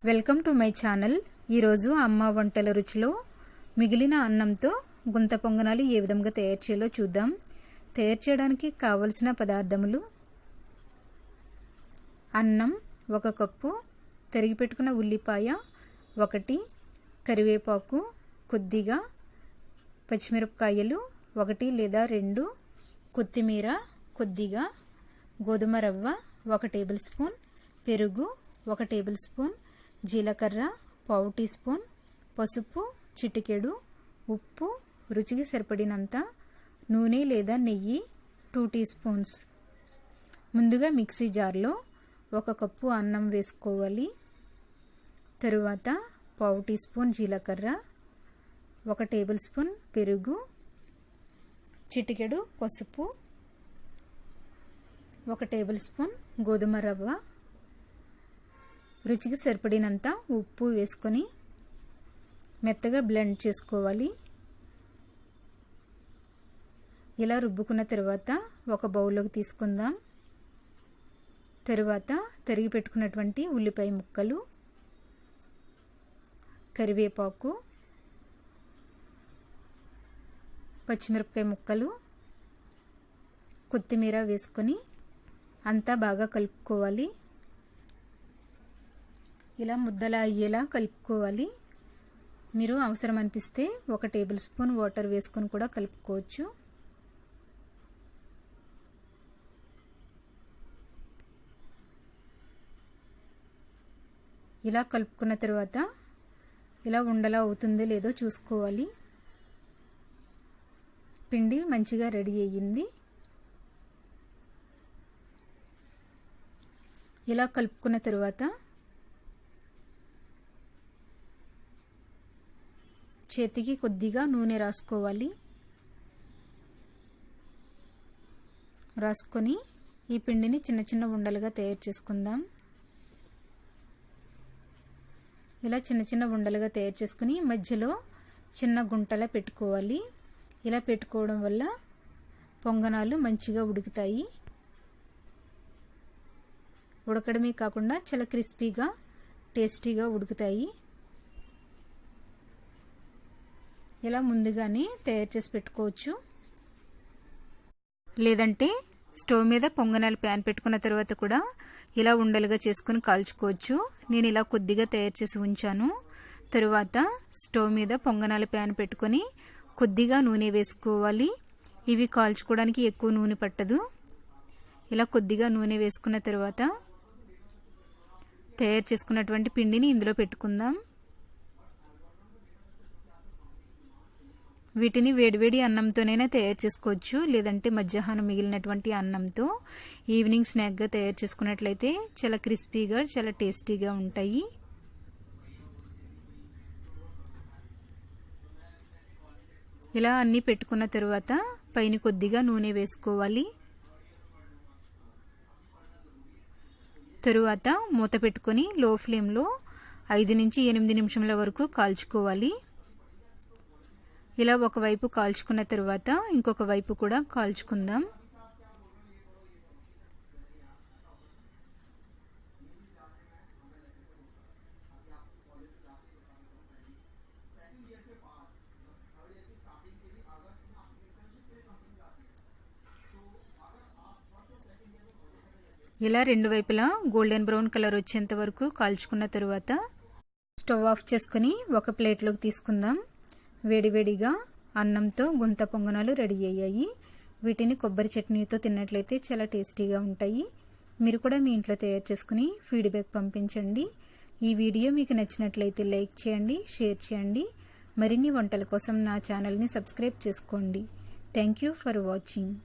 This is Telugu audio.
Welcome to my channel. ఈరోజు అమ్మ వంటల రుచిలో మిగిలిన అన్నంతో గుంత పొంగనాలు ఏ విధంగా తయారు చేయాలో చూద్దాం. తయారు చేయడానికి కావలసిన పదార్థములు: అన్నం 1 కప్పు, తరిగి పెట్టుకున్న ఉల్లిపాయ 1, కరివేపాకు కొద్దిగా, పచ్చిమిరపకాయలు 1 లేదా 2, కొత్తిమీర కొద్దిగా, గోధుమ రవ్వ 1 టేబుల్ స్పూన్, పెరుగు 1 టేబుల్ స్పూన్, జీలకర్ర 1/2 టీ స్పూన్, పసుపు చిటికెడు, ఉప్పు రుచికి సరిపడినంత, నూనె లేదా నెయ్యి 2 టీ స్పూన్స్. ముందుగా మిక్సీ జార్లో 1 కప్పు అన్నం వేసుకోవాలి. తరువాత 1/2 టీ స్పూన్ జీలకర్ర, 1 టేబుల్ స్పూన్ పెరుగు, చిటికెడు పసుపు, 1 టేబుల్ స్పూన్ గోధుమ రవ్వ, రుచికి సరిపడినంత ఉప్పు వేసుకొని మెత్తగా బ్లెండ్ చేసుకోవాలి. ఇలా రుబ్బుకున్న తర్వాత ఒక బౌల్లోకి తీసుకుందాం. తరువాత తరిగి పెట్టుకున్నటువంటి ఉల్లిపాయ ముక్కలు, కరివేపాకు, పచ్చిమిరపకాయ ముక్కలు, కొత్తిమీర వేసుకొని అంతా బాగా కలుపుకోవాలి. ఇలా ముద్దలా అయ్యేలా కలుపుకోవాలి. మీరు అవసరం అనిపిస్తే 1 టేబుల్ స్పూన్ వాటర్ వేసుకొని కూడా కలుపుకోవచ్చు. ఇలా కలుపుకున్న తర్వాత ఇలా ఉండలా అవుతుందో లేదో చూసుకోవాలి. పిండి మంచిగా రెడీ అయ్యింది. ఇలా కలుపుకున్న తర్వాత చేతికి కొద్దిగా నూనె రాసుకోవాలి. రాసుకొని ఈ పిండిని చిన్న చిన్న ఉండలుగా తయారు చేసుకుందాం. ఇలా చిన్న చిన్న ఉండలుగా తయారు చేసుకుని మధ్యలో చిన్న గుంటలా పెట్టుకోవాలి. ఇలా పెట్టుకోవడం వల్ల పొంగనాలు మంచిగా ఉడుకుతాయి. ఉడకడమే కాకుండా చాలా క్రిస్పీగా టేస్టీగా ఉడుకుతాయి. ఇలా ముందుగానే తయారు చేసి పెట్టుకోవచ్చు. లేదంటే స్టవ్ మీద పొంగనాలు ప్యాన్ పెట్టుకున్న తర్వాత కూడా ఇలా ఉండలుగా చేసుకుని కాల్చుకోవచ్చు. నేను ఇలా కొద్దిగా తయారు చేసి ఉంచాను. తరువాత స్టవ్ మీద పొంగనాలు ప్యాన్ పెట్టుకొని కొద్దిగా నూనె వేసుకోవాలి. ఇవి కాల్చుకోవడానికి ఎక్కువ నూనె పట్టదు. ఇలా కొద్దిగా నూనె వేసుకున్న తర్వాత తయారు చేసుకున్నటువంటి పిండిని ఇందులో పెట్టుకుందాం. వీటిని వేడివేడి అన్నంతోనైనా తయారు చేసుకోవచ్చు. లేదంటే మధ్యాహ్నం మిగిలినటువంటి అన్నంతో ఈవినింగ్ స్నాక్గా తయారు చేసుకున్నట్లయితే చాలా క్రిస్పీగా చాలా టేస్టీగా ఉంటాయి. ఇలా అన్నీ పెట్టుకున్న తర్వాత పైన కొద్దిగా నూనె వేసుకోవాలి. తరువాత మూత పెట్టుకొని లో ఫ్లేమ్లో 5 నుంచి 8 నిమిషాల వరకు కాల్చుకోవాలి. ఇలా ఒకవైపు కాల్చుకున్న తర్వాత ఇంకొక వైపు కూడా కాల్చుకుందాం. ఇలా 2 వైపులా గోల్డెన్ బ్రౌన్ కలర్ వచ్చేంత వరకు కాల్చుకున్న తర్వాత స్టవ్ ఆఫ్ చేసుకుని ఒక ప్లేట్లోకి తీసుకుందాం. వేడివేడిగా అన్నంతో గుంత పొంగనాలు రెడీ అయ్యాయి. వీటిని కొబ్బరి చట్నీతో తిన్నట్లయితే చాలా టేస్టీగా ఉంటాయి. మీరు కూడా మీ ఇంట్లో తయారు చేసుకుని ఫీడ్బ్యాక్ పంపించండి. ఈ వీడియో మీకు నచ్చినట్లయితే లైక్ చేయండి, షేర్ చేయండి. మరిన్ని వంటల కోసం నా ఛానల్ని సబ్స్క్రైబ్ చేసుకోండి. Thank you for watching.